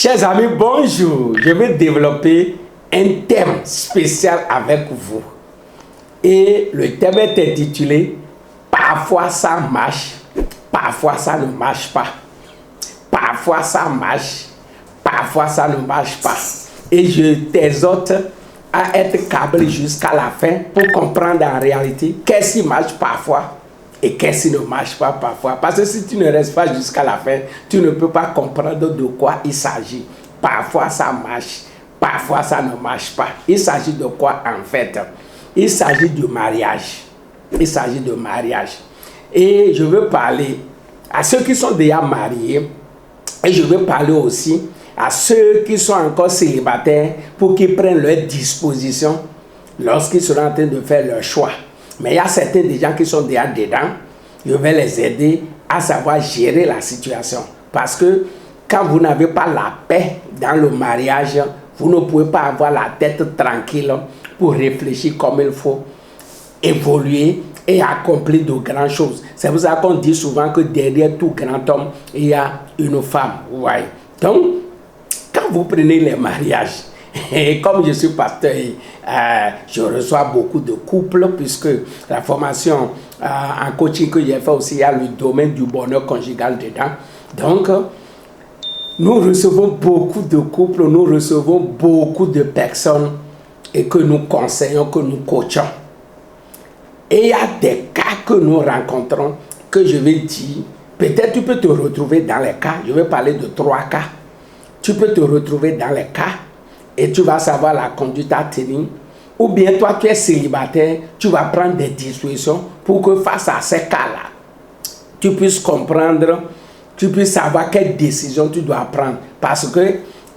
Chers amis, bonjour. Je vais développer un thème spécial avec vous. Et le thème est intitulé « Parfois ça marche, parfois ça ne marche pas. Parfois ça marche, parfois ça ne marche pas. » Et je t'exhorte à être câblé jusqu'à la fin pour comprendre en réalité qu'est-ce qui marche parfois et qu'est-ce qui ne marche pas parfois. Parce que si tu ne restes pas jusqu'à la fin, tu ne peux pas comprendre de quoi il s'agit. Parfois ça marche, parfois ça ne marche pas. Il s'agit de quoi en fait? Il s'agit du mariage. Il s'agit de mariage. Et je veux parler à ceux qui sont déjà mariés et je veux parler aussi à ceux qui sont encore célibataires pour qu'ils prennent leurs dispositions lorsqu'ils seront en train de faire leur choix. Mais il y a certains des gens qui sont déjà dedans. Je vais les aider à savoir gérer la situation. Parce que quand vous n'avez pas la paix dans le mariage, vous ne pouvez pas avoir la tête tranquille pour réfléchir comme il faut, évoluer et accomplir de grandes choses. C'est pour ça qu'on dit souvent que derrière tout grand homme, il y a une femme. Ouais. Donc, quand vous prenez les mariages, et comme je suis pasteur, je reçois beaucoup de couples, puisque la formation en coaching que j'ai fait aussi, il y a le domaine du bonheur conjugal dedans. Donc, nous recevons beaucoup de couples, nous recevons beaucoup de personnes et que nous conseillons, que nous coachons. Et il y a des cas que nous rencontrons que je vais dire, peut-être tu peux te retrouver dans les cas, je vais parler de 3 cas. Tu peux te retrouver dans les cas et tu vas savoir la conduite à tenir. Ou bien toi, tu es célibataire, tu vas prendre des dispositions pour que face à ces cas-là, tu puisses comprendre, tu puisses savoir quelle décision tu dois prendre. Parce que,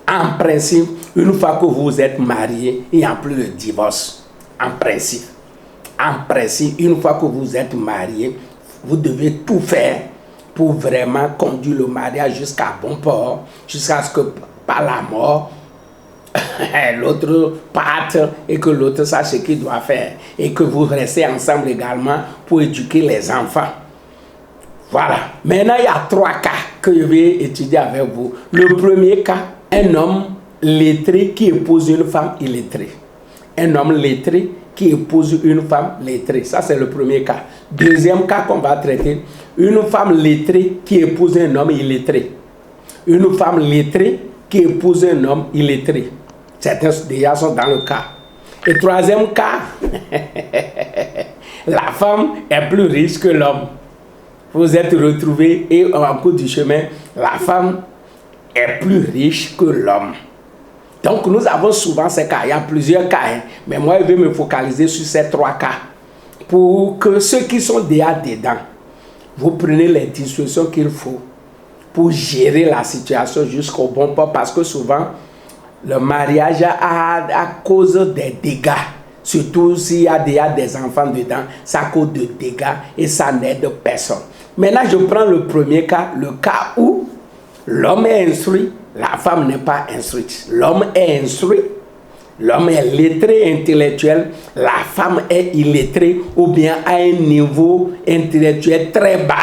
en principe, une fois que vous êtes marié, il n'y a plus de divorce. En principe, une fois que vous êtes marié, vous devez tout faire pour vraiment conduire le mariage jusqu'à bon port, jusqu'à ce que par la mort, l'autre parte et que l'autre sache ce qu'il doit faire. Et que vous restez ensemble également pour éduquer les enfants. Voilà. Maintenant, il y a 3 cas que je vais étudier avec vous. Le premier cas, un homme lettré qui épouse une femme illettrée. Un homme lettré qui épouse une femme lettrée. Ça, c'est le premier cas. Deuxième cas qu'on va traiter, une femme lettrée qui épouse un homme illettré. Une femme lettrée qui épouse un homme illettré. Certains déjà sont dans le cas. Et troisième cas, la femme est plus riche que l'homme. Vous êtes retrouvés et en cours du chemin, la femme est plus riche que l'homme. Donc nous avons souvent ces cas, il y a plusieurs cas, hein, mais moi je vais me focaliser sur ces 3 cas pour que ceux qui sont déjà dedans, vous prenez les dispositions qu'il faut pour gérer la situation jusqu'au bon port, parce que souvent le mariage à cause des dégâts, surtout s'il y a déjà des enfants dedans, ça cause de dégâts et ça n'aide personne. Maintenant je prends le premier cas, le cas où l'homme est instruit, la femme n'est pas instruite. L'homme est instruit, l'homme est lettré intellectuel, la femme est illettrée ou bien à un niveau intellectuel très bas.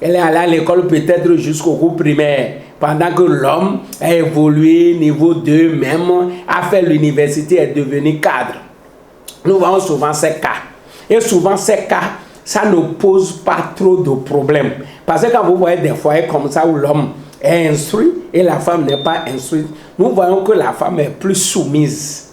Elle est allée à l'école peut-être jusqu'au cours primaire, pendant que l'homme a évolué niveau 2 même, a fait l'université et est devenu cadre. Nous voyons souvent ces cas. Et souvent ces cas, ça ne pose pas trop de problèmes. Parce que quand vous voyez des foyers comme ça où l'homme est instruit et la femme n'est pas instruite, nous voyons que la femme est plus soumise.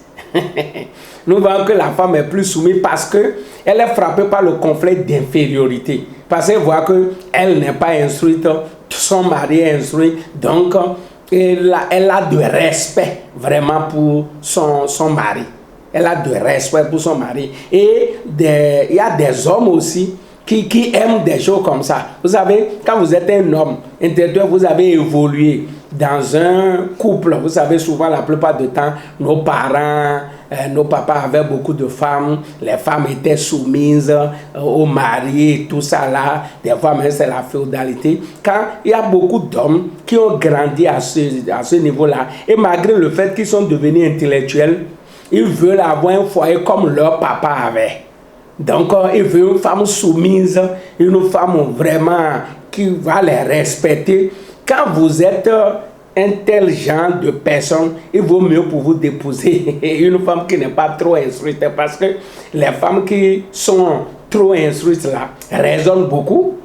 Nous voyons que la femme est plus soumise parce qu'elle est frappée par le conflit d'infériorité. Parce qu'elle voit qu'elle n'est pas instruite, son mari est instruit, donc elle a de respect vraiment pour son mari. Elle a de respect pour son mari. Et il y a des hommes aussi qui aiment des choses comme ça. Vous savez, quand vous êtes un homme intellectuel, vous avez évolué dans un couple. Vous savez, souvent, la plupart du temps, nos parents, nos papas avaient beaucoup de femmes. Les femmes étaient soumises aux maris, tout ça là. Des fois, même c'est la féodalité. Quand il y a beaucoup d'hommes qui ont grandi à ce niveau-là, et malgré le fait qu'ils sont devenus intellectuels, ils veulent avoir un foyer comme leur papa avait. Donc, il veut une femme soumise, une femme vraiment qui va les respecter. Quand vous êtes un tel genre de personne, il vaut mieux pour vous d'épouser une femme qui n'est pas trop instruite, parce que les femmes qui sont trop instruites là raisonnent beaucoup.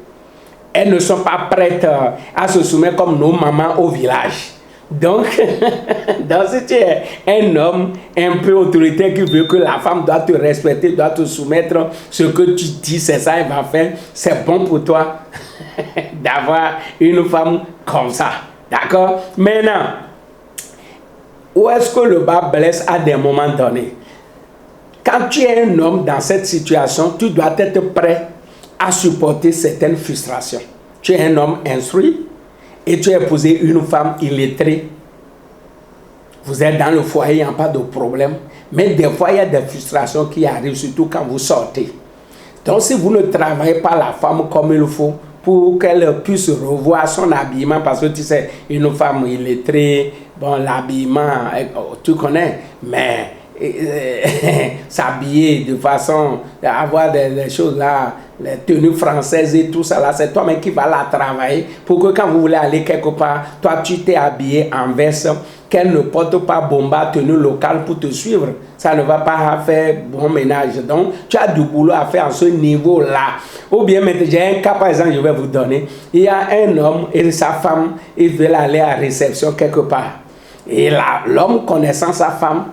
Elles ne sont pas prêtes à se soumettre comme nos mamans au village. Donc, si tu es un homme un peu autoritaire qui veut que la femme doit te respecter, doit te soumettre, ce que tu dis, c'est ça, elle va faire, c'est bon pour toi d'avoir une femme comme ça. D'accord? Maintenant, où est-ce que le bas blesse à des moments donnés? Quand tu es un homme dans cette situation, tu dois être prêt à supporter certaines frustrations. Tu es un homme instruit et tu as épousé une femme illettrée. Vous êtes dans le foyer, il n'y a pas de problème. Mais des fois, il y a des frustrations qui arrivent, surtout quand vous sortez. Donc, si vous ne travaillez pas la femme comme il faut, pour qu'elle puisse revoir son habillement, parce que tu sais, une femme illettrée, bon, l'habillement, tu connais, mais s'habiller de façon à avoir des choses là, les tenues françaises et tout ça là, c'est toi-même qui vas la travailler pour que quand vous voulez aller quelque part, toi tu t'es habillé en veste, qu'elle ne porte pas bomba, tenue locale pour te suivre. Ça ne va pas faire bon ménage. Donc tu as du boulot à faire à ce niveau là. Ou bien maintenant, j'ai un cas par exemple, je vais vous donner. Il y a un homme et sa femme, ils veulent aller à réception quelque part. Et là, l'homme connaissant sa femme,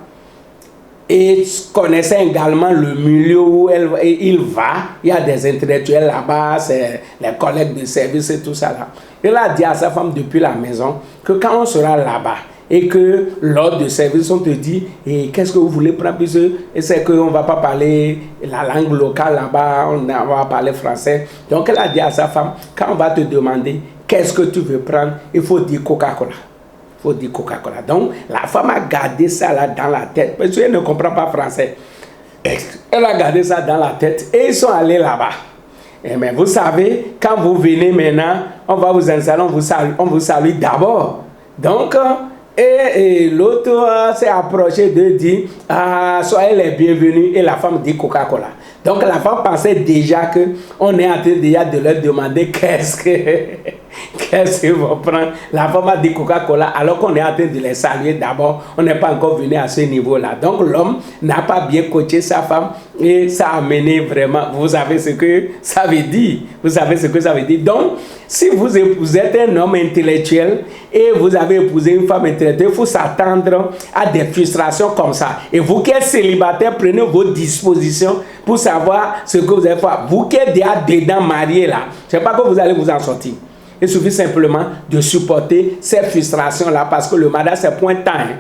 et connaissait également le milieu où il va. Il y a des intellectuels là-bas, c'est les collègues de service et tout ça là. Il a dit à sa femme depuis la maison que quand on sera là-bas et que lors de service on te dit qu'est-ce que vous voulez prendre, et c'est qu'on ne va pas parler la langue locale là-bas, on va parler français. Donc elle a dit à sa femme, quand on va te demander qu'est-ce que tu veux prendre, il faut dire Coca-Cola. Faut dire Coca-Cola. Donc, la femme a gardé ça là dans la tête, parce qu'elle ne comprend pas français. Elle a gardé ça dans la tête et ils sont allés là-bas. Mais vous savez, quand vous venez maintenant, on va vous installer, on vous salue d'abord. Donc, et l'autre s'est approché de dire, soyez les bienvenus, et la femme dit Coca-Cola. Donc la femme pensait déjà qu'on est en train déjà de leur demander qu'est-ce qu'ils vont prendre. La femme a dit Coca-Cola alors qu'on est en train de les saluer d'abord. On n'est pas encore venu à ce niveau-là. Donc l'homme n'a pas bien coaché sa femme et ça a amené vraiment, vous savez ce que ça veut dire. Vous savez ce que ça veut dire. Donc, si vous êtes un homme intellectuel et vous avez épousé une femme intellectuelle, il faut s'attendre à des frustrations comme ça. Et vous qui êtes célibataire, prenez vos dispositions pour savoir ce que vous allez faire. Vous qui êtes déjà dedans marié là, je ne sais pas que vous allez vous en sortir. Il suffit simplement de supporter ces frustrations-là parce que le mariage c'est point de temps. Hein.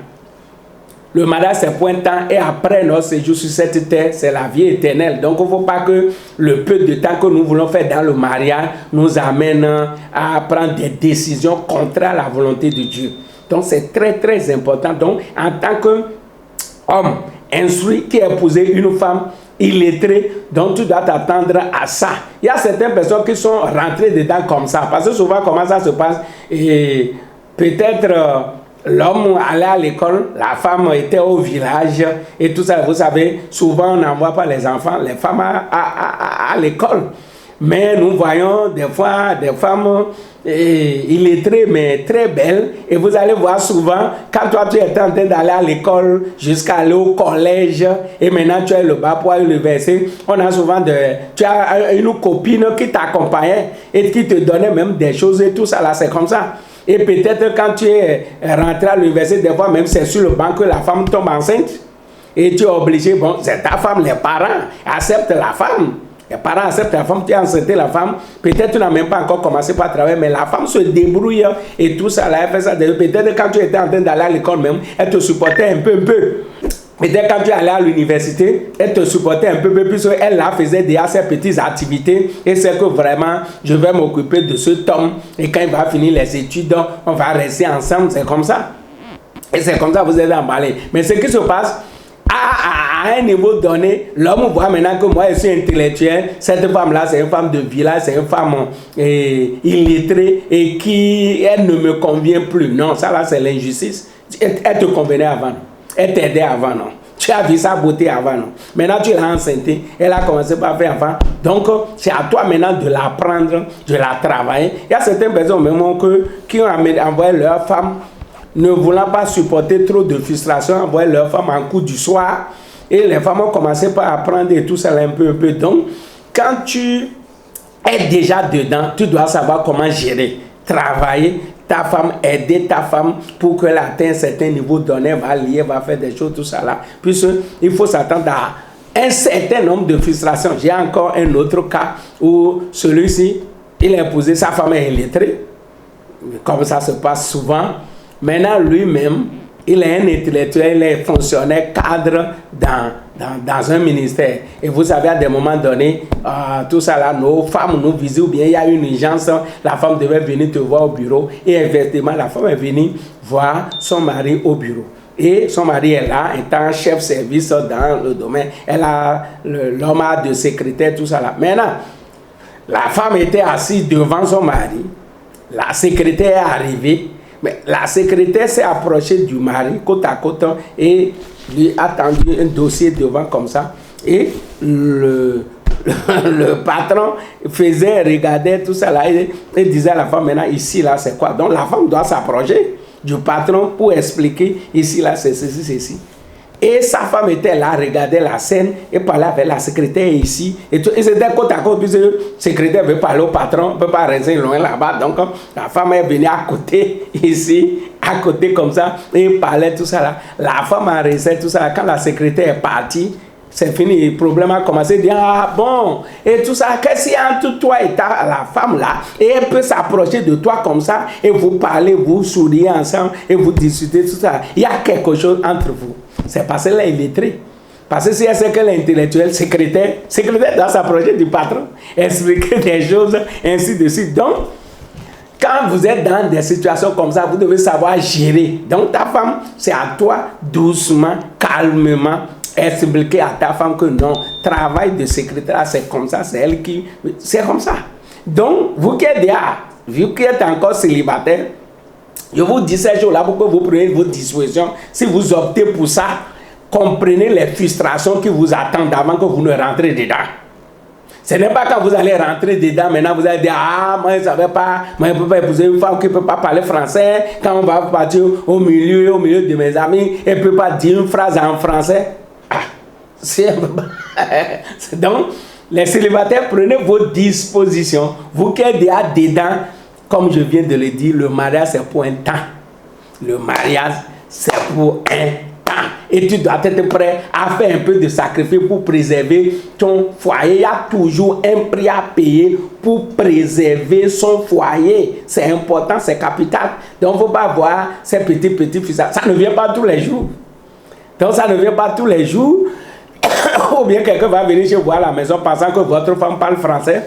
Le mariage c'est point de temps et après notre séjour sur cette terre, c'est la vie éternelle. Donc il ne faut pas que le peu de temps que nous voulons faire dans le mariage nous amène à prendre des décisions contraires à la volonté de Dieu. Donc c'est très très important. Donc en tant qu'homme instruit qui a épousé une femme illettrée, donc tu dois t'attendre à ça. Il y a certaines personnes qui sont rentrées dedans comme ça, parce que souvent comment ça se passe, et peut-être l'homme allait à l'école, la femme était au village et tout ça. Vous savez, souvent on n'envoie pas les enfants, les femmes à l'école. Mais nous voyons des fois des femmes illettrées mais très belles. Et vous allez voir souvent, quand toi tu es en train d'aller à l'école jusqu'à aller au collège et maintenant tu es le bas pour à l'université, on a souvent tu as une copine qui t'accompagnait et qui te donnait même des choses et tout ça là, c'est comme ça. Et peut-être quand tu es rentré à l'université, des fois même c'est sur le banc que la femme tombe enceinte. Et tu es obligé, bon, c'est ta femme, les parents acceptent la femme. Les parents acceptent la femme, tu as enceinté la femme. Peut-être tu n'as même pas encore commencé par travailler, mais la femme se débrouille et tout ça, là, elle fait ça. Peut-être quand tu étais en train d'aller à l'école même, elle te supportait un peu. Peut-être quand tu allais à l'université, elle te supportait un peu, puisqu'elle là faisait déjà ses petites activités et c'est que vraiment, je vais m'occuper de cet homme et quand il va finir les études, on va rester ensemble, c'est comme ça. Et c'est comme ça que vous êtes emballés. Mais ce qui se passe, à un niveau donné, l'homme voit maintenant que moi je suis intellectuel, cette femme-là c'est une femme de village, c'est une femme illettrée et qui, elle ne me convient plus. Non, ça là c'est l'injustice. Elle te convenait avant, non? Elle t'aidait avant, non? Tu as vu sa beauté avant, non? Maintenant tu l'as enceintée, elle a commencé par faire enfant. Donc c'est à toi maintenant de l'apprendre, de la travailler. Il y a certaines personnes même qui ont envoyé leur femme ne voulant pas supporter trop de frustration, envoyaient leurs femmes en cours du soir. Et les femmes ont commencé par apprendre et tout ça un peu. Donc, quand tu es déjà dedans, tu dois savoir comment gérer, travailler ta femme, aider ta femme pour qu'elle atteigne un certain niveau donné, va lier, va faire des choses, tout ça là. Puisqu'il faut s'attendre à un certain nombre de frustrations. J'ai encore un autre cas où celui-ci, il a épousé, sa femme est illettrée, comme ça se passe souvent. Maintenant, lui-même, il est un intellectuel, il est fonctionnaire, cadre dans un ministère. Et vous savez, à des moments donnés, tout ça là, nos femmes nous visitent, ou bien il y a une urgence, la femme devait venir te voir au bureau. Et effectivement, la femme est venue voir son mari au bureau. Et son mari est là, étant chef service dans le domaine. Elle a l'homme a de secrétaire, tout ça là. Maintenant, la femme était assise devant son mari. La secrétaire est arrivée. Mais la secrétaire s'est approchée du mari, côte à côte, et lui a tendu un dossier devant comme ça. Et le patron regardait tout ça là, et disait à la femme, maintenant ici là c'est quoi? Donc la femme doit s'approcher du patron pour expliquer, ici là c'est ceci, ceci. Et sa femme était là, regardait la scène et parlait avec la secrétaire ici. Et c'était côte à côte, puisque le secrétaire veut parler au patron, ne peut pas rester loin là-bas. Donc la femme est venue à côté, ici, à côté comme ça, et parlait tout ça là. La femme a resté tout ça là. Quand la secrétaire est partie, c'est fini, le problème a commencé à dire, ah bon, et tout ça, qu'est-ce qu'il y a entre toi et la femme là? Et elle peut s'approcher de toi comme ça, et vous parlez, vous souriez ensemble, et vous discutez, tout ça. Il y a quelque chose entre vous. C'est parce qu'elle est illettrée. Parce que si elle sait qu'elle est intellectuelle, secrétaire doit s'approcher du patron, expliquer des choses, ainsi de suite. Donc, quand vous êtes dans des situations comme ça, vous devez savoir gérer. Donc, ta femme, c'est à toi, doucement, calmement, expliquer à ta femme que non, travail de secrétaire, c'est comme ça, c'est elle qui... C'est comme ça. Donc, vous qui êtes là, vu que vous êtes encore célibataire, je vous dis ces jours-là pour que vous preniez vos dispositions. Si vous optez pour ça, comprenez les frustrations qui vous attendent avant que vous ne rentrez dedans. Ce n'est pas quand vous allez rentrer dedans, maintenant vous allez dire, ah, moi je ne savais pas, moi je ne peux pas épouser une femme qui ne peut pas parler français. Quand on va partir au milieu de mes amis, elle ne peut pas dire une phrase en français. Ah, c'est... Donc, les célibataires, prenez vos dispositions. Vous qui êtes déjà dedans, comme je viens de le dire, le mariage c'est pour un temps. Le mariage c'est pour un temps. Et tu dois être prêt à faire un peu de sacrifice pour préserver ton foyer. Il y a toujours un prix à payer pour préserver son foyer. C'est important, c'est capital. Donc il ne faut pas voir ces petits fils. Ça ne vient pas tous les jours. Donc ça ne vient pas tous les jours. Ou bien quelqu'un va venir chez vous à la maison pensant que votre femme parle français.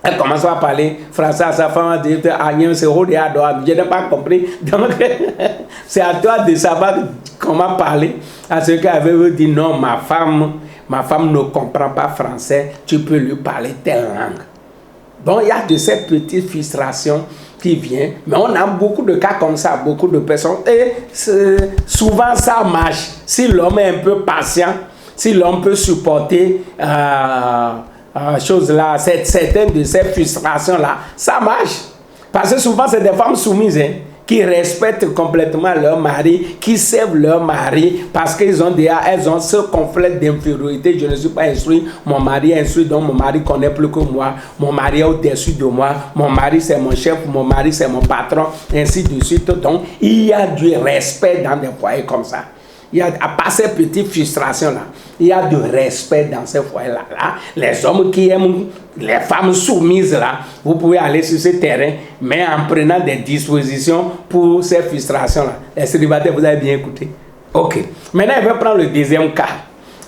Elle commence à parler français à sa femme, elle dit, ah, je n'ai pas compris. Donc, c'est à toi de savoir comment parler à ce qu'elle dit, non, ma femme ne comprend pas français, tu peux lui parler telle langue. Donc, il y a de ces petites frustrations qui viennent, mais on a beaucoup de cas comme ça, beaucoup de personnes, et souvent ça marche. Si l'homme est un peu patient, si l'homme peut supporter chose-là, certaines de ces frustrations-là, ça marche. Parce que souvent, c'est des femmes soumises qui respectent complètement leur mari, qui servent leur mari, parce qu'elles ont ce conflit d'infériorité. Je ne suis pas instruit, mon mari est instruit, donc mon mari connaît plus que moi, mon mari est au-dessus de moi, mon mari c'est mon chef, mon mari c'est mon patron, ainsi de suite. Donc, il y a du respect dans des foyers comme ça. Il y a, à part ces petites frustrations-là, il y a du respect dans ces foyers-là. Là, les hommes qui aiment les femmes soumises, là, vous pouvez aller sur ce terrain, mais en prenant des dispositions pour ces frustrations-là. Les célibataires, vous avez bien écouté. Ok. Maintenant, je vais prendre le deuxième cas.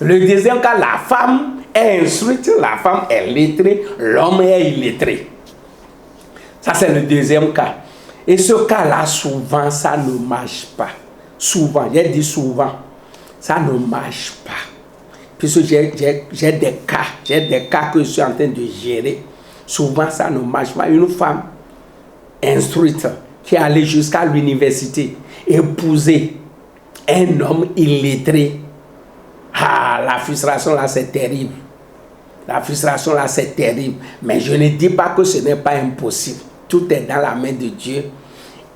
Le deuxième cas, la femme est instruite, la femme est lettrée, l'homme est illettré. Ça, c'est le deuxième cas. Et ce cas-là, souvent, ça ne marche pas. Souvent, j'ai dit souvent, ça ne marche pas. Puisque j'ai des cas que je suis en train de gérer. Souvent, ça ne marche pas. Une femme instruite qui est allée jusqu'à l'université, épouser un homme illettré. Ah, la frustration là, c'est terrible. La frustration là, c'est terrible. Mais je ne dis pas que ce n'est pas impossible. Tout est dans la main de Dieu.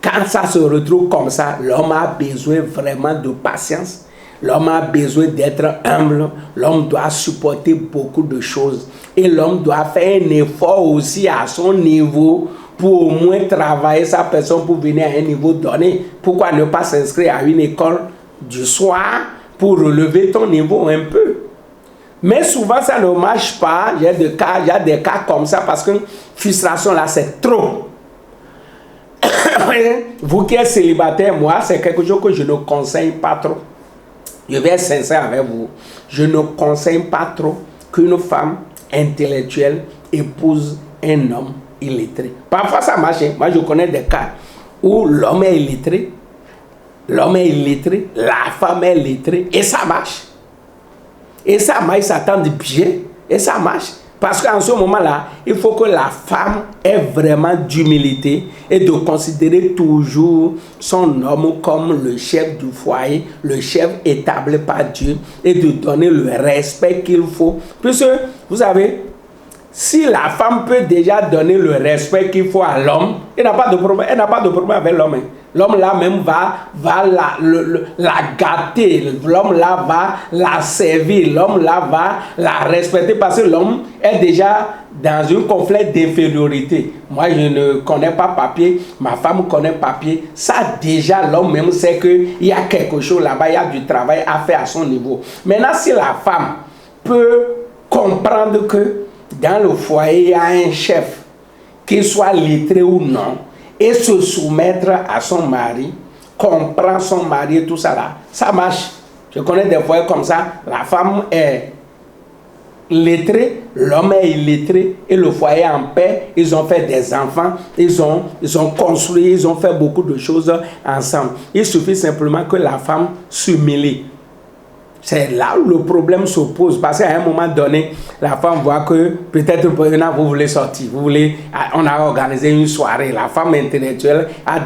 Quand ça se retrouve comme ça, l'homme a besoin vraiment de patience. L'homme a besoin d'être humble. L'homme doit supporter beaucoup de choses. Et l'homme doit faire un effort aussi à son niveau pour au moins travailler sa personne pour venir à un niveau donné. Pourquoi ne pas s'inscrire à une école du soir pour relever ton niveau un peu? Mais souvent, ça ne marche pas. Il y a des cas comme ça parce que frustration là, c'est trop. Vous qui êtes célibataire, moi, c'est quelque chose que je ne conseille pas trop. Je vais être sincère avec vous. Je ne conseille pas trop qu'une femme intellectuelle épouse un homme illettré. Parfois, ça marche. Moi, je connais des cas où l'homme est illettré, la femme est illettrée, et ça marche. Et ça marche, ça tend bien, et ça marche. Parce qu'en ce moment-là, il faut que la femme ait vraiment d'humilité et de considérer toujours son homme comme le chef du foyer, le chef établi par Dieu, et de donner le respect qu'il faut. Puisque, vous savez, si la femme peut déjà donner le respect qu'il faut à l'homme, elle n'a pas de problème, avec l'homme. L'homme là même va la gâter, l'homme là va la servir, l'homme là va la respecter parce que l'homme est déjà dans un conflit d'infériorité. Moi je ne connais pas papier, ma femme connaît papier. Ça déjà l'homme même sait qu'il y a quelque chose là-bas, il y a du travail à faire à son niveau. Maintenant si la femme peut comprendre que dans le foyer il y a un chef, qu'il soit lettré ou non, et se soumettre à son mari, comprendre son mari et tout ça là, ça marche. Je connais des foyers comme ça, la femme est lettrée, l'homme est illettré et le foyer en paix, ils ont fait des enfants, ils ont construit, ils ont fait beaucoup de choses ensemble. Il suffit simplement que la femme s'humilie. C'est là où le problème se pose parce qu'à un moment donné, la femme voit que peut-être vous voulez sortir, on a organisé une soirée, la femme intellectuelle a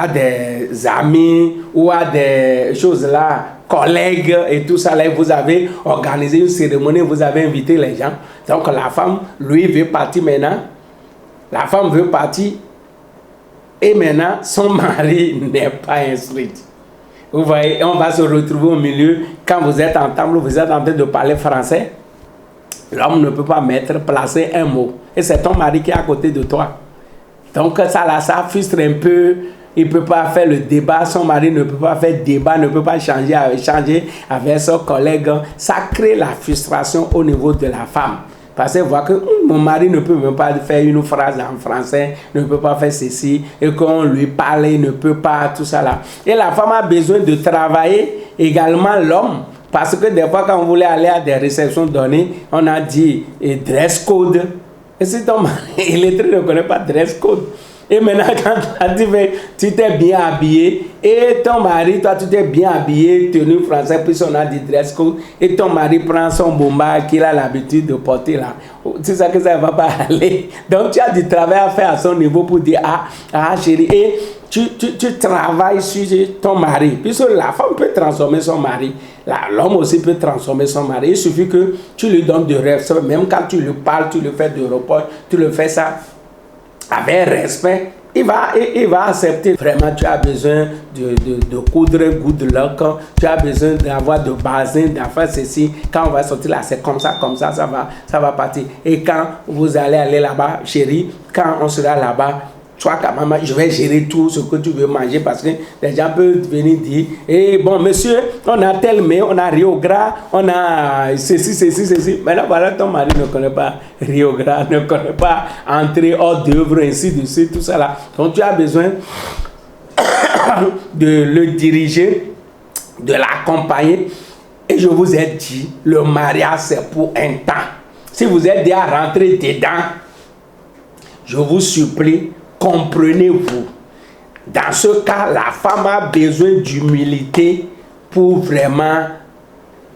des amis ou a des choses là, collègues et tout ça là, vous avez organisé une cérémonie, vous avez invité les gens. Donc la femme, lui, veut partir maintenant. La femme veut partir et maintenant son mari n'est pas instruit. Vous voyez, on va se retrouver au milieu. Quand vous êtes en table, vous êtes en train de parler français. L'homme ne peut pas placer un mot. Et c'est ton mari qui est à côté de toi. Donc ça là, ça frustre un peu. Il ne peut pas faire le débat. Son mari ne peut pas faire débat, ne peut pas changer avec son collègue. Ça crée la frustration au niveau de la femme. Parce qu'elle voit que mon mari ne peut même pas faire une phrase en français, ne peut pas faire ceci, et qu'on lui parle, il ne peut pas, tout ça là. Et la femme a besoin de travailler également l'homme. Parce que des fois, quand on voulait aller à des réceptions données, on a dit dress code. Et si ton mari, il ne connaît pas dress code. Et maintenant, quand tu t'es bien habillé, et ton mari, toi, tu t'es bien habillé, tenue française, puis on a dit dress code, et ton mari prend son bomba qu'il a l'habitude de porter là. C'est ça que ça ne va pas aller. Donc, tu as du travail à faire à son niveau pour dire, chérie, et tu travailles sur ton mari. Puisque la femme peut transformer son mari, l'homme aussi peut transformer son mari. Il suffit que tu lui donnes de respect, même quand tu lui parles, tu lui fais de repos, tu lui fais ça avec respect, il va accepter. Vraiment, tu as besoin de coudre un good luck, tu as besoin d'avoir de bazin, d'avoir ceci. Quand on va sortir là, c'est comme ça, ça va partir. Et quand vous allez aller là-bas, chérie, quand on sera là-bas, toi, maman, je vais gérer tout ce que tu veux manger parce que les gens peuvent venir dire, bon, monsieur, on a tel mais on a Rio Gras, on a ceci. Mais là, voilà, ton mari ne connaît pas Rio Gras, ne connaît pas entrée, hors d'œuvre, ainsi de suite, tout ça là. Donc, tu as besoin de le diriger, de l'accompagner. Et je vous ai dit, le mariage, c'est pour un temps. Si vous êtes déjà rentré dedans, je vous supplie, comprenez-vous. Dans ce cas, la femme a besoin d'humilité pour vraiment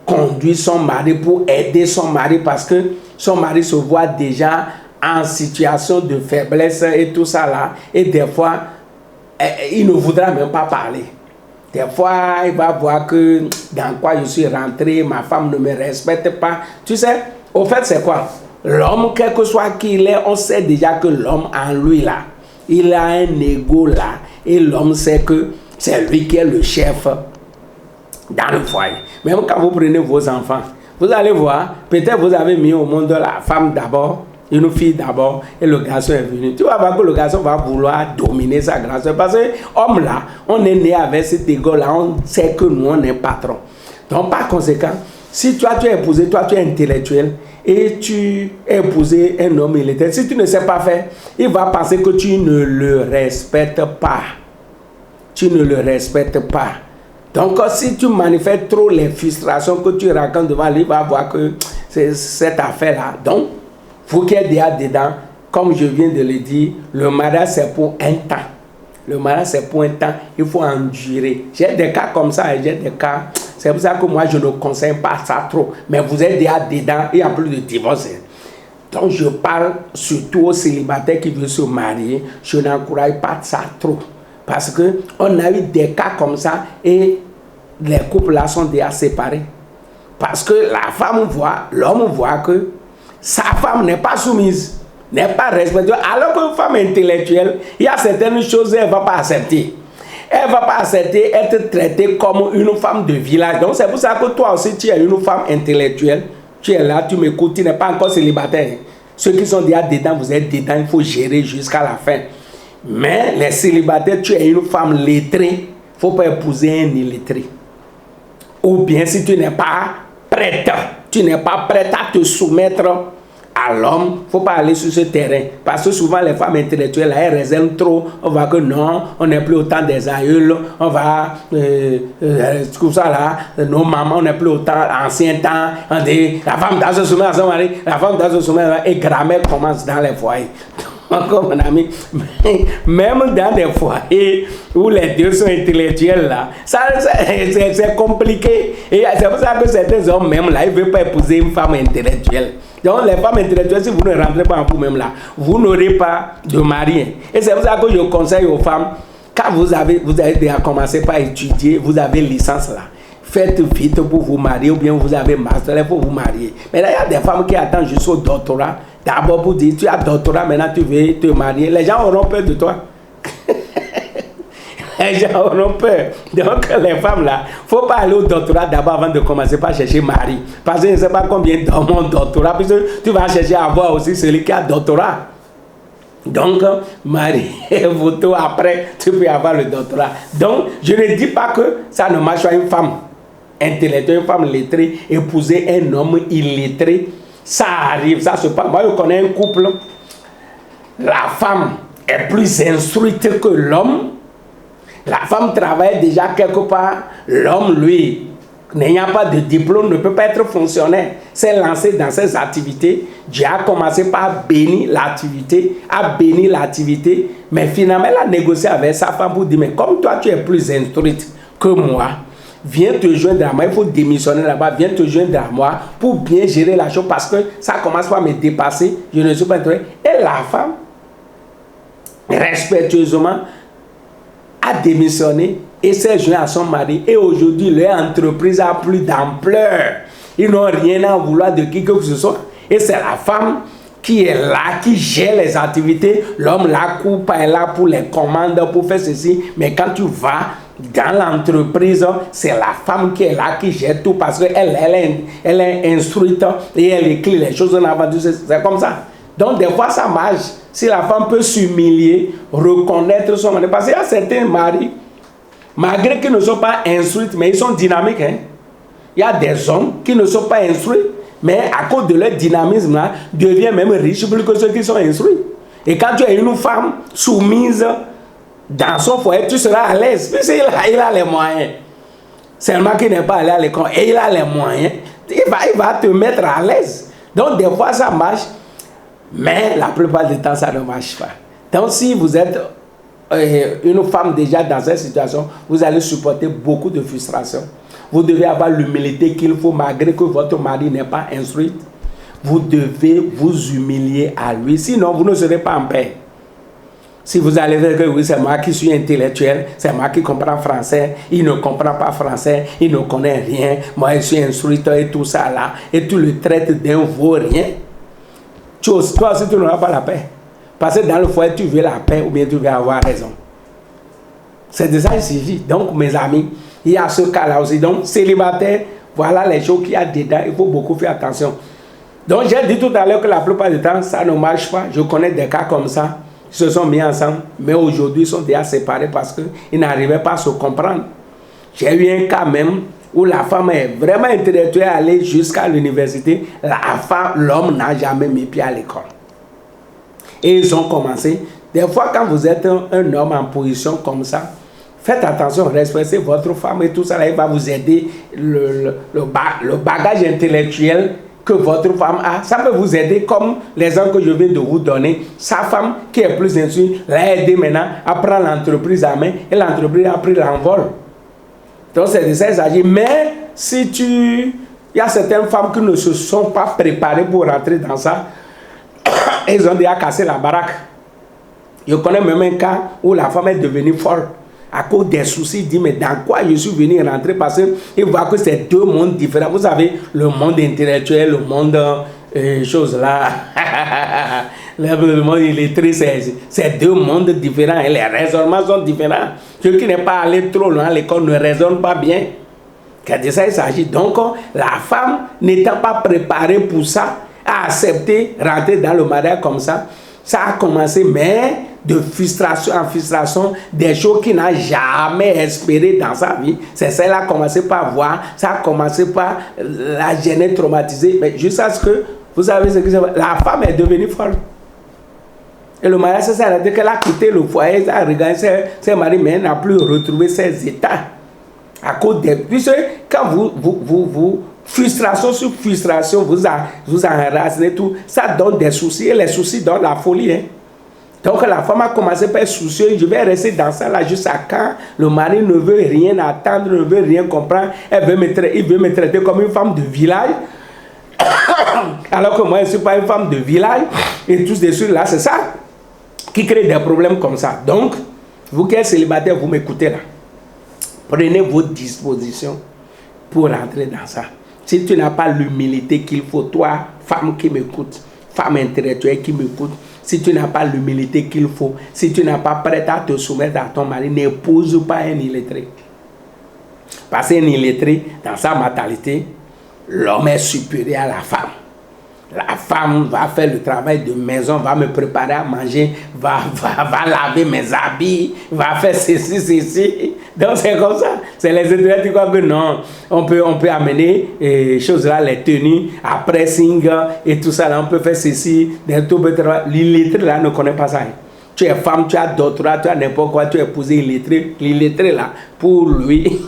conduire son mari, pour aider son mari, parce que son mari se voit déjà en situation de faiblesse et tout ça là. Et des fois, il ne voudra même pas parler. Des fois, il va voir que dans quoi je suis rentré, ma femme ne me respecte pas. Tu sais, au fait, c'est quoi? L'homme, quel que soit qu'il est, on sait déjà que l'homme en lui là, il a un ego là. et l'homme sait que c'est lui qui est le chef dans le foyer. Même quand vous prenez vos enfants, vous allez voir, peut-être vous avez mis au monde la femme d'abord, une fille d'abord, et le garçon est venu. Tu vas voir que le garçon va vouloir dominer sa grande soeur. Parce que homme là, on est né avec cet égo-là, on sait que nous, on est patron. Donc par conséquent, si toi tu es épousé, toi tu es intellectuel, et tu es épousé un homme militaire, si tu ne sais pas faire, il va penser que tu ne le respectes pas. Tu ne le respectes pas. Donc, si tu manifestes trop les frustrations que tu racontes devant lui, il va voir que c'est cette affaire-là. Donc, vous qui êtes déjà dedans, comme je viens de le dire, le mariage c'est pour un temps. Le mariage c'est pour un temps, il faut endurer. J'ai des cas comme ça et j'ai des cas. C'est pour ça que moi je ne conseille pas ça trop. Mais vous êtes déjà dedans et en plus de divorcer. Donc, je parle surtout aux célibataires qui veulent se marier. Je n'encourage pas ça trop. Parce qu'on a eu des cas comme ça et les couples là sont déjà séparés. Parce que la femme voit, l'homme voit que sa femme n'est pas soumise, n'est pas respectée. Alors qu'une femme intellectuelle, il y a certaines choses qu'elle ne va pas accepter. Elle ne va pas accepter être traitée comme une femme de village. Donc c'est pour ça que toi aussi tu es une femme intellectuelle. Tu es là, tu m'écoutes, tu n'es pas encore célibataire. Ceux qui sont déjà dedans, vous êtes dedans, il faut gérer jusqu'à la fin. Mais les célibataires, tu es une femme lettrée, il ne faut pas épouser un illettré. Ou bien si tu n'es pas prête, tu n'es pas prête à te soumettre à l'homme, il ne faut pas aller sur ce terrain. Parce que souvent les femmes intellectuelles, elles réservent trop. On va que non, on n'est plus autant des aïeuls, on va, tout ça là, nos mamans, on n'est plus autant ancien temps. On dit, la femme doit se soumettre à son mari, la femme doit se soumettre, et grammaire commence dans les foyers. Encore mon ami, même dans des foyers où les deux sont intellectuels là, c'est compliqué. Et c'est pour ça que certains hommes même là, ils ne veulent pas épouser une femme intellectuelle. Donc les femmes intellectuelles, si vous ne rentrez pas en vous-même là, vous n'aurez pas de mari. Et c'est pour ça que je conseille aux femmes, quand vous avez déjà commencé par étudier, vous avez licence là. Faites vite pour vous marier ou bien vous avez master pour vous marier. Mais là, il y a des femmes qui attendent jusqu'au doctorat. D'abord pour dire, tu as doctorat, maintenant tu veux te marier. Les gens auront peur de toi. Les gens auront peur. Donc les femmes là, il ne faut pas aller au doctorat d'abord avant de commencer par chercher mari. Parce que je ne sais pas combien dans mon doctorat, puisque tu vas chercher à avoir aussi celui qui a doctorat. Donc, mariez-vous tôt après, tu peux avoir le doctorat. Donc, je ne dis pas que ça ne marche pas une femme intellectuelle, une femme lettrée, épouser un homme illettré. Ça arrive, ça se passe. Moi, je connais un couple. La femme est plus instruite que l'homme. La femme travaille déjà quelque part. L'homme, lui, n'ayant pas de diplôme, ne peut pas être fonctionnaire. S'est lancé dans ses activités. Dieu a commencé par bénir l'activité, mais finalement, elle a négocié avec sa femme pour dire, mais comme toi, tu es plus instruite que moi, viens te joindre à moi, il faut démissionner là-bas, viens te joindre à moi pour bien gérer la chose parce que ça commence pas à me dépasser, je ne suis pas intéressé. Et la femme, respectueusement, a démissionné et s'est joint à son mari. Et aujourd'hui, leur entreprise a plus d'ampleur. Ils n'ont rien à vouloir de qui que ce soit. Et c'est la femme qui est là, qui gère les activités. L'homme la coupe, elle est là pour les commandes, pour faire ceci. Mais quand tu vas dans l'entreprise, c'est la femme qui est là, qui gère tout parce qu'elle est instruite et elle écrit les choses en avant. C'est comme ça. Donc, des fois, ça marche. Si la femme peut s'humilier, reconnaître son mari. Parce qu'il y a certains maris, malgré qu'ils ne sont pas instruits, mais ils sont dynamiques. Hein? Il y a des hommes qui ne sont pas instruits, mais à cause de leur dynamisme, là, deviennent même riches plus que ceux qui sont instruits. Et quand tu es une femme soumise dans son foyer, tu seras à l'aise. Puisqu'il a les moyens. Seulement qu'il n'est pas allé à l'école et il a les moyens. Il va te mettre à l'aise. Donc, des fois, ça marche. Mais la plupart du temps, ça ne marche pas. Donc, si vous êtes une femme déjà dans cette situation, vous allez supporter beaucoup de frustration. Vous devez avoir l'humilité qu'il faut, malgré que votre mari n'est pas instruit. Vous devez vous humilier à lui, sinon vous ne serez pas en paix. Si vous allez dire que oui, c'est moi qui suis intellectuel, c'est moi qui comprends français, il ne comprend pas français, il ne connaît rien, moi je suis instructeur et tout ça là, et tu le traites d'un vaurien, toi aussi tu n'auras pas la paix. Parce que dans le foyer, tu veux la paix ou bien tu veux avoir raison. C'est de ça qu'il s'agit. Donc, mes amis, il y a ce cas-là aussi. Donc, célibataire, voilà les choses qu'il y a dedans. Il faut beaucoup faire attention. Donc, j'ai dit tout à l'heure que la plupart du temps, ça ne marche pas. Je connais des cas comme ça. Ils se sont mis ensemble, mais aujourd'hui, ils sont déjà séparés parce qu'ils n'arrivaient pas à se comprendre. J'ai eu un cas même où la femme est vraiment intellectuelle à aller jusqu'à l'université. L'homme n'a jamais mis pied à l'école. Et ils ont commencé. Des fois, quand vous êtes un homme en position comme ça, faites attention, respectez votre femme et tout ça, là, il va vous aider. Le bagage intellectuel que votre femme a, ça peut vous aider comme l'exemple que je viens de vous donner. Sa femme, qui est plus instruite, l'a aidé maintenant à prendre l'entreprise à main et l'entreprise a pris l'envol. Donc c'est de ça qu'il s'agit. Mais si il y a certaines femmes qui ne se sont pas préparées pour rentrer dans ça, elles ont déjà cassé la baraque. Je connais même un cas où la femme est devenue folle à cause des soucis. Il dit, mais dans quoi je suis venu rentrer? Parce qu'il voit que c'est deux mondes différents. Vous savez, le monde intellectuel, le monde choses là, le monde illettré, c'est deux mondes différents. Et les raisonnements sont différents. Celui qui n'est pas allé trop loin à l'école ne raisonne pas bien. De ça il s'agit. Donc, la femme n'étant pas préparée pour ça, a accepté rentrer dans le mariage comme ça. Ça a commencé, mais de frustration en frustration, des choses qu'il n'a jamais espérées dans sa vie. C'est ça, il a commencé par voir, ça a commencé par la gêner, traumatisée, mais jusqu'à ce que, vous savez ce que c'est, la femme est devenue folle. Et le mariage, ça s'est arrêté qu'elle a quitté le foyer, elle a regardé ses maris, mais elle n'a plus retrouvé ses états. À cause des... Puisque quand vous frustration sur frustration, vous enracinez tout, ça donne des soucis, et les soucis donnent la folie. Hein. Donc la femme a commencé par être soucieuse, je vais rester dans ça là jusqu'à quand le mari ne veut rien attendre, ne veut rien comprendre, il veut me traiter comme une femme de village, alors que moi je ne suis pas une femme de village, et tout de suite là, c'est ça qui crée des problèmes comme ça. Donc, vous qui êtes célibataire, vous m'écoutez là, prenez vos dispositions pour rentrer dans ça. Si tu n'as pas l'humilité qu'il faut, toi, femme qui m'écoute, femme intellectuelle qui m'écoute, si tu n'as pas l'humilité qu'il faut, si tu n'es pas prête à te soumettre à ton mari, n'épouse pas un illettré. Parce qu'un illettré, dans sa mentalité, l'homme est supérieur à la femme. La femme va faire le travail de maison, va me préparer à manger, va laver mes habits, va faire ceci. Donc c'est comme ça. C'est les intérêts qui croient que non, on peut amener choses là, les tenues, à pressing et tout ça là, on peut faire ceci. L'illettré là ne connaît pas ça. Tu es femme, tu as doctorat, tu as n'importe quoi, tu es épousé l'illettré là, pour lui,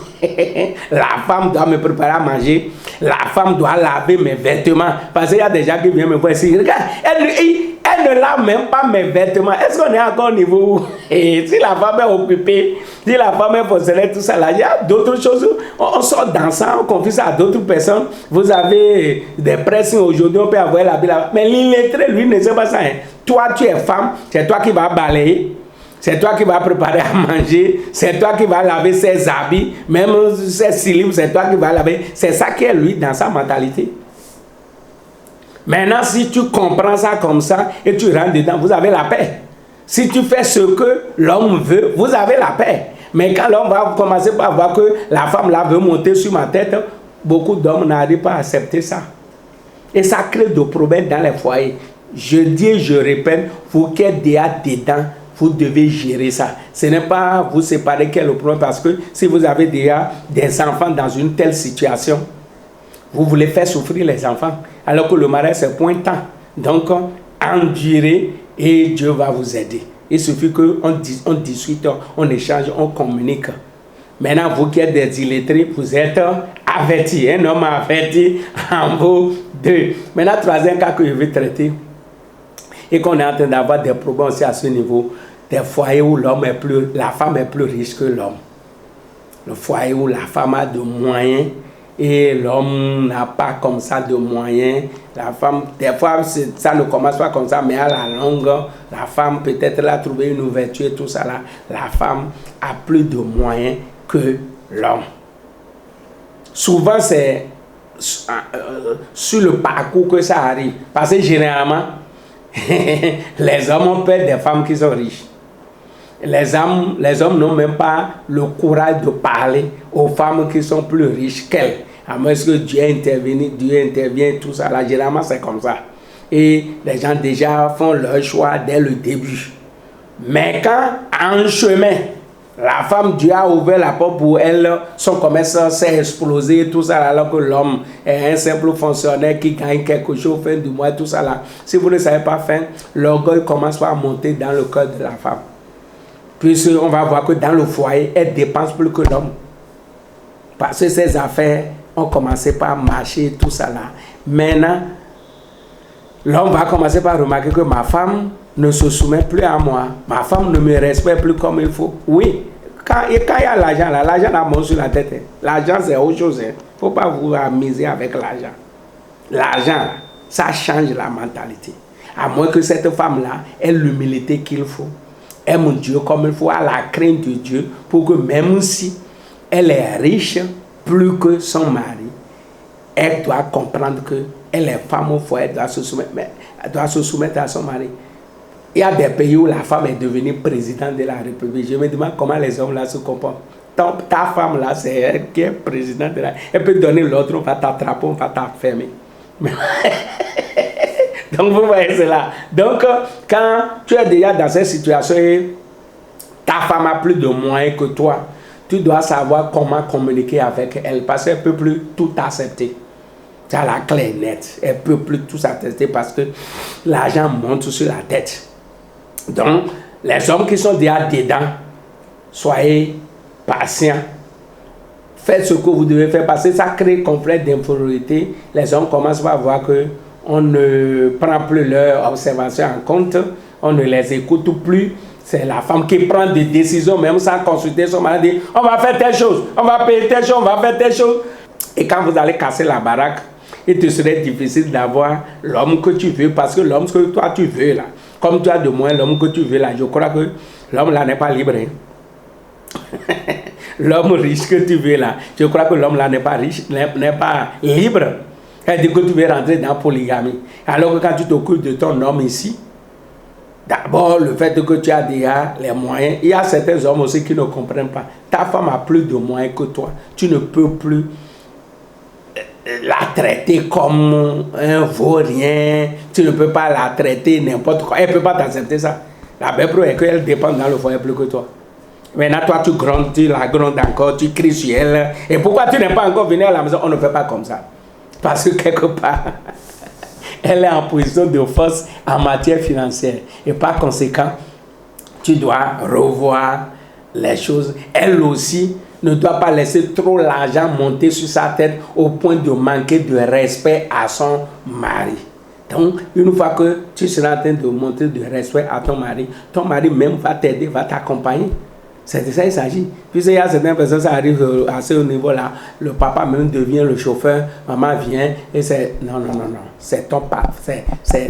la femme doit me préparer à manger, la femme doit laver mes vêtements, parce qu'il y a des gens qui viennent me voir ici, regarde, elle ne lave même pas mes vêtements. Est-ce qu'on est encore au niveau où, si la femme est occupée, si la femme est fonctionnaire, tout ça là, il y a d'autres choses, on sort dansant, on confie ça à d'autres personnes. Vous avez des pressings aujourd'hui, on peut avoir la bille, mais l'illettré, lui, ne sait pas ça. Hein. Toi, tu es femme, c'est toi qui vas balayer, c'est toi qui vas préparer à manger, c'est toi qui vas laver ses habits, même ses cilimes, c'est toi qui vas laver. C'est ça qui est lui dans sa mentalité. Maintenant, si tu comprends ça comme ça et tu rentres dedans, vous avez la paix. Si tu fais ce que l'homme veut, vous avez la paix. Mais quand l'homme va commencer par voir que la femme là veut monter sur ma tête, beaucoup d'hommes n'arrivent pas à accepter ça. Et ça crée des problèmes dans les foyers. Je dis et je répète, vous qui êtes déjà dedans, vous devez gérer ça. Ce n'est pas vous séparer qui est le problème, parce que si vous avez déjà des enfants dans une telle situation, vous voulez faire souffrir les enfants, alors que le mariage c'est pointant. Donc, endurez et Dieu va vous aider. Il suffit qu'on discute, on échange, on communique. Maintenant, vous qui êtes des illettrés, vous êtes avertis. Un homme averti en vaut deux. Maintenant, troisième cas que je vais traiter, et qu'on est en train d'avoir des problèmes aussi à ce niveau, des foyers où la femme est plus riche que l'homme. Le foyer où la femme a de moyens et l'homme n'a pas comme ça de moyens. La femme, des fois, ça ne commence pas comme ça, mais à la longue, la femme peut-être elle a trouvé une ouverture et tout ça là. La femme a plus de moyens que l'homme. Souvent, c'est sur le parcours que ça arrive. Parce que généralement, les hommes ont peur des femmes qui sont riches. Les hommes n'ont même pas le courage de parler aux femmes qui sont plus riches qu'elles. À moins que Dieu intervient, tout ça. Là, généralement, c'est comme ça. Et les gens déjà font leur choix dès le début. Mais quand, en chemin, la femme, Dieu a ouvert la porte pour elle, son commerce s'est explosé, tout ça, alors que l'homme est un simple fonctionnaire qui gagne quelque chose fin du mois, tout ça là. Si vous ne savez pas faire, l'orgueil commence à monter dans le cœur de la femme. Puisqu'on va voir que dans le foyer, elle dépense plus que l'homme. Parce que ses affaires ont commencé par marcher, tout ça là. Maintenant, l'homme va commencer par remarquer que ma femme ne se soumet plus à moi. Ma femme ne me respecte plus comme il faut. Oui, quand il y a l'argent là, l'argent a monté sur la tête. L'argent c'est autre chose. Il ne faut pas vous amuser avec l'argent. L'argent, ça change la mentalité. À moins que cette femme-là ait l'humilité qu'il faut. Aime Dieu comme il faut, à la crainte de Dieu, pour que même si elle est riche plus que son mari, elle doit comprendre que elle est femme au foyer, elle doit se soumettre à son mari. Il y a des pays où la femme est devenue présidente de la République. Je me demande comment les hommes là se comportent. Ta femme là, c'est elle qui est présidente de la République. Elle peut donner l'autre, on va t'attraper, on va t'enfermer. Donc vous voyez cela. Donc quand tu es déjà dans cette situation et ta femme a plus de moyens que toi, tu dois savoir comment communiquer avec elle parce qu'elle ne peut plus tout accepter. Tu as la clé nette. Elle ne peut plus tout accepter parce que l'argent monte sur la tête. Donc les hommes qui sont déjà dedans, soyez patients. Faites ce que vous devez faire parce que ça crée conflit d'infériorité. Les hommes commencent à voir que on ne prend plus leur observation en compte, on ne les écoute plus. C'est la femme qui prend des décisions, même sans consulter son mari, dit on va faire telle chose, on va payer telle chose, on va faire telle chose. Et quand vous allez casser la baraque, il te serait difficile d'avoir l'homme que tu veux, parce que l'homme que toi tu veux là, comme tu as de moins l'homme que tu veux là, je crois que l'homme là n'est pas libre. Hein? L'homme riche que tu veux là, je crois que l'homme là n'est pas riche, n'est pas libre. Elle dit que tu veux rentrer dans la polygamie. Alors que quand tu t'occupes de ton homme ici, d'abord le fait que tu as déjà les moyens, il y a certains hommes aussi qui ne comprennent pas. Ta femme a plus de moyens que toi. Tu ne peux plus la traiter comme un vaurien. Tu ne peux pas la traiter n'importe quoi. Elle ne peut pas t'accepter ça. La belle preuve est qu'elle dépend dans le foyer plus que toi. Maintenant, toi, tu grondes, tu la grondes encore, tu cries sur elle. Et pourquoi tu n'es pas encore venu à la maison? On ne fait pas comme ça. Parce que quelque part, elle est en position de force en matière financière. Et par conséquent, tu dois revoir les choses. Elle aussi ne doit pas laisser trop l'argent monter sur sa tête au point de manquer de respect à son mari. Donc, une fois que tu seras en train de monter de respect à ton mari même va t'aider, va t'accompagner. C'est de ça qu'il s'agit. Puisqu'il y a certaines personnes, ça arrive à ce niveau-là. Le papa même devient le chauffeur, maman vient et c'est... Non. C'est ton papa. C'est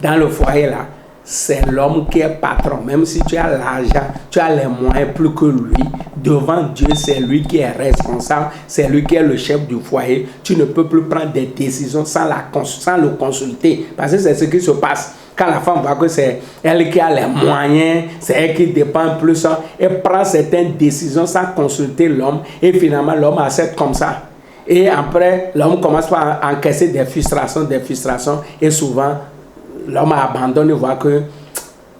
dans le foyer là, c'est l'homme qui est patron. Même si tu as l'argent, tu as les moyens plus que lui. Devant Dieu, c'est lui qui est responsable. C'est lui qui est le chef du foyer. Tu ne peux plus prendre des décisions sans le consulter. Parce que c'est ce qui se passe. Quand la femme voit que c'est elle qui a les moyens, c'est elle qui dépend plus, elle prend certaines décisions sans consulter l'homme et finalement l'homme accepte comme ça. Et après, l'homme commence à encaisser des frustrations et souvent l'homme abandonne et voit que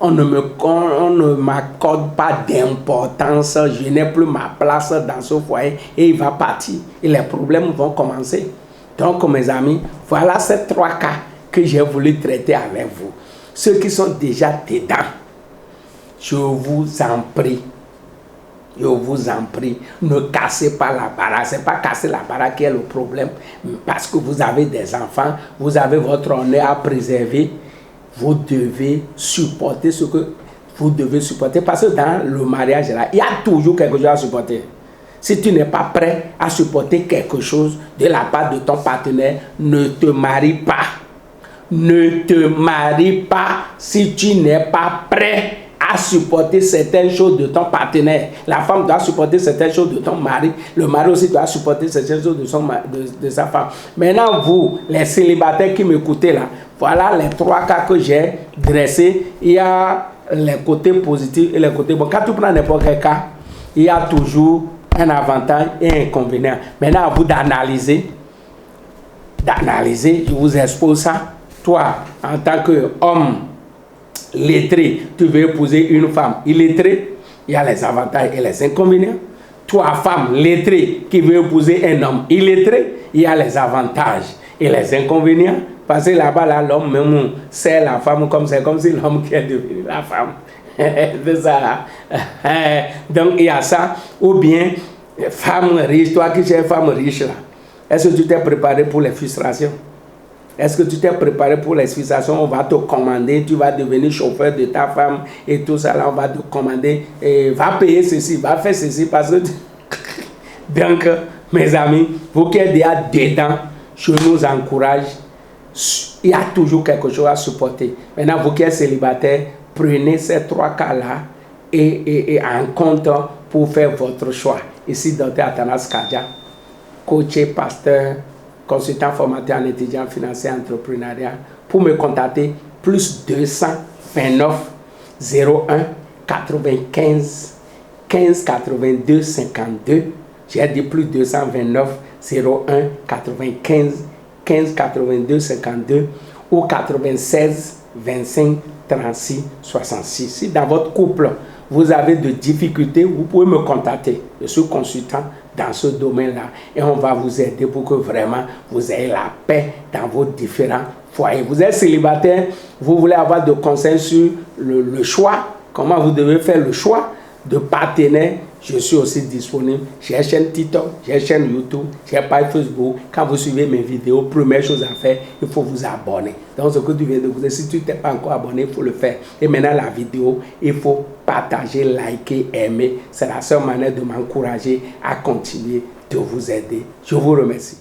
on ne m'accorde pas d'importance, je n'ai plus ma place dans ce foyer et il va partir et les problèmes vont commencer. Donc mes amis, voilà ces trois cas que j'ai voulu traiter avec vous. Ceux qui sont déjà dedans, je vous en prie, ne cassez pas la baraque. Ce n'est pas casser la baraque qui est le problème, parce que vous avez des enfants, vous avez votre honneur à préserver, vous devez supporter ce que vous devez supporter, parce que dans le mariage là, il y a toujours quelque chose à supporter. Si tu n'es pas prêt à supporter quelque chose de la part de ton partenaire, ne te marie pas. Ne te marie pas si tu n'es pas prêt à supporter certaines choses de ton partenaire. La femme doit supporter certaines choses de ton mari. Le mari aussi doit supporter certaines choses de sa femme. Maintenant, vous, les célibataires qui m'écoutez là, voilà les trois cas que j'ai dressés. Il y a les côtés positifs et les côtés bons. Quand tu prends n'importe quel cas, il y a toujours un avantage et un inconvénient. Maintenant, à vous d'analyser. Je vous expose ça. Toi, en tant qu'homme lettré, tu veux épouser une femme illettrée, il y a les avantages et les inconvénients. Toi, femme lettrée, qui veut épouser un homme illettré, il y a les avantages et les inconvénients. Parce que là-bas, là, l'homme même, c'est la femme, c'est comme si l'homme qui est devenu la femme. C'est ça. Donc, il y a ça. Ou bien, femme riche, toi qui es femme riche, là, est-ce que tu t'es préparé pour les frustrations? Est-ce que tu t'es préparé pour les frustrations? On va te commander, tu vas devenir chauffeur de ta femme et tout ça, là, on va te commander, et va payer ceci, va faire ceci, parce que... Donc, mes amis, vous qui êtes déjà dedans, je nous encourage. Il y a toujours quelque chose à supporter. Maintenant, vous qui êtes célibataire, prenez ces 3 cas-là et en compte pour faire votre choix. Ici, Dr. Athanas Kadja, coach, pasteur, consultant formateur en étudiant financier entrepreneuriat. Pour me contacter, plus 229 01 95 15 82 52. J'ai dit plus 229 01 95 15 82 52 ou 96 25 36 66. Si dans votre couple, vous avez de difficultés, vous pouvez me contacter. Je suis consultant dans ce domaine-là et on va vous aider pour que vraiment vous ayez la paix dans vos différents foyers. Vous êtes célibataire, vous voulez avoir des conseils sur le choix, comment vous devez faire le choix de partenaire. Je suis aussi disponible. J'ai une chaîne TikTok, j'ai une chaîne YouTube, j'ai une page Facebook. Quand vous suivez mes vidéos, première chose à faire, il faut vous abonner. Donc, ce que tu viens de vous dire, si tu t'es pas encore abonné, il faut le faire. Et maintenant, la vidéo, il faut partager, liker, aimer. C'est la seule manière de m'encourager à continuer de vous aider. Je vous remercie.